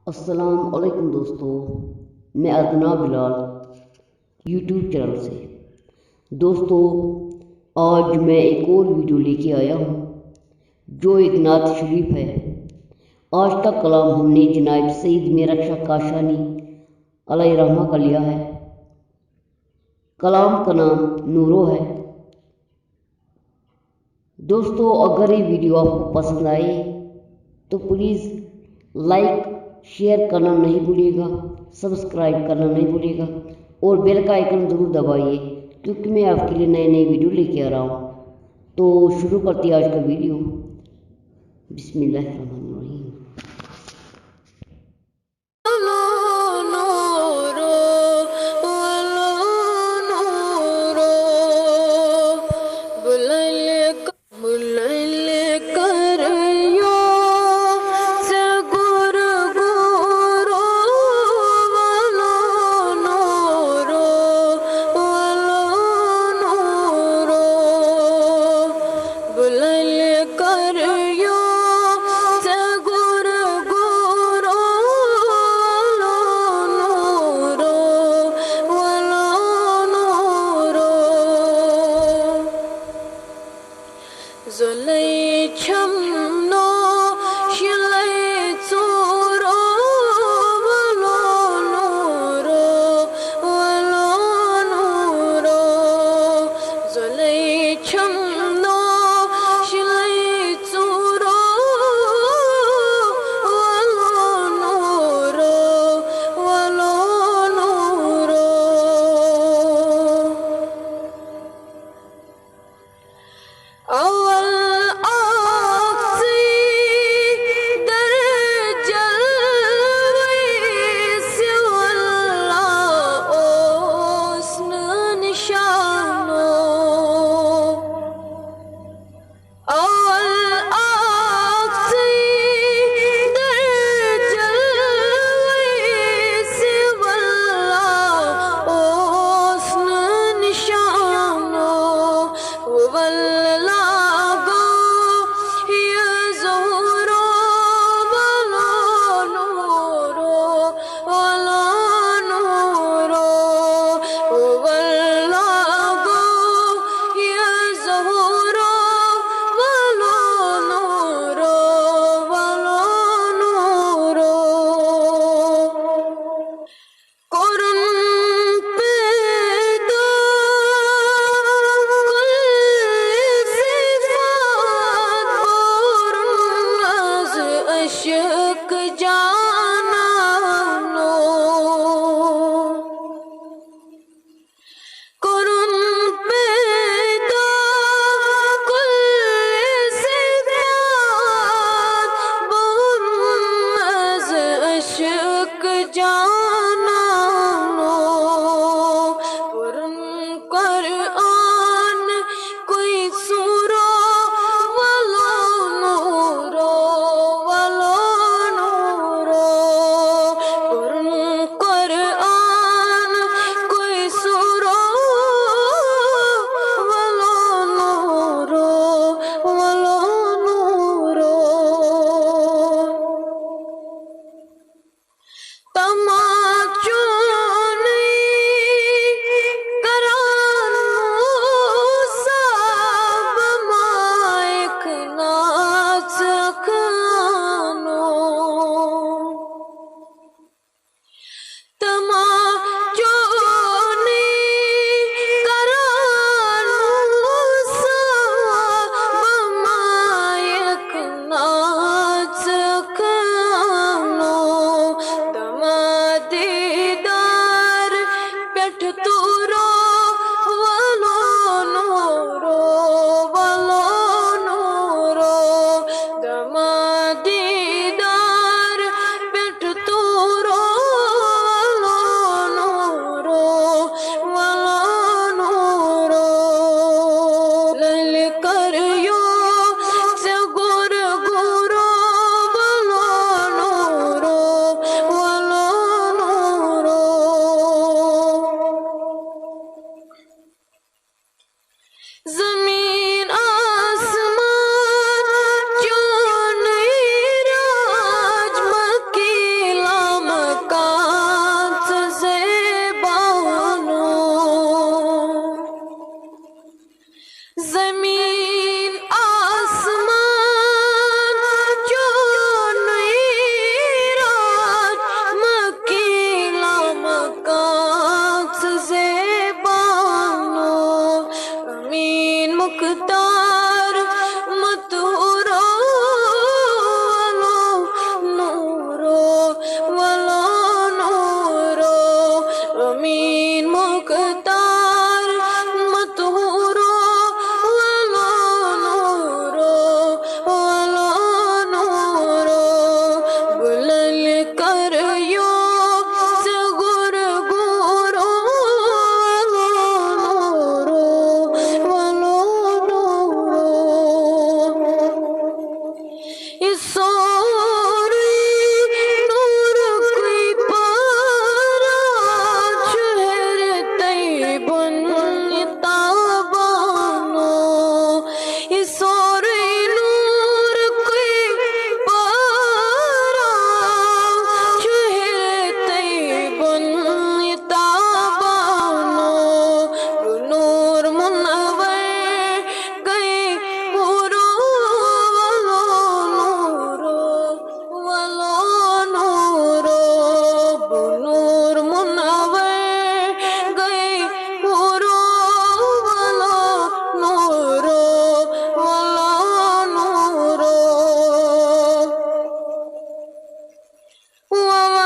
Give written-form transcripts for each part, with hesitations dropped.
अस्सलाम वालेकुम दोस्तों, मैं अदना बिलाल यूट्यूब चैनल से। दोस्तों, आज मैं एक और वीडियो लेके आया हूँ जो एक नात शरीफ है। आज तक कलाम हमने जनाब सईद मीर शाह काशानी अलैहि रहमा का लिया है। कलाम का नाम नूरो है। दोस्तों, अगर ये वीडियो आपको पसंद आए तो प्लीज़ लाइक शेयर करना नहीं भूलिएगा, सब्सक्राइब करना नहीं भूलिएगा और बेल का आइकन ज़रूर दबाइए, क्योंकि मैं आपके लिए नए नए वीडियो लेके आ रहा हूँ। तो शुरू करते हैं आज का वीडियो। बिस्मिल्लाहिर्रहमानिर्रहीम।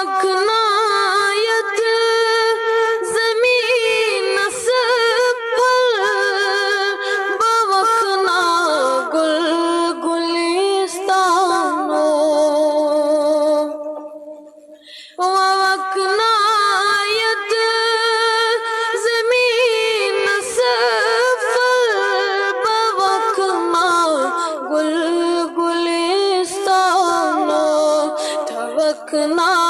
वकनायत ज़मीन सफ़ल बवकना गुल गुलिस्तानो वकनायत ज़मीन सफ़ल बवकना गुल गुलिस्तानो थवकना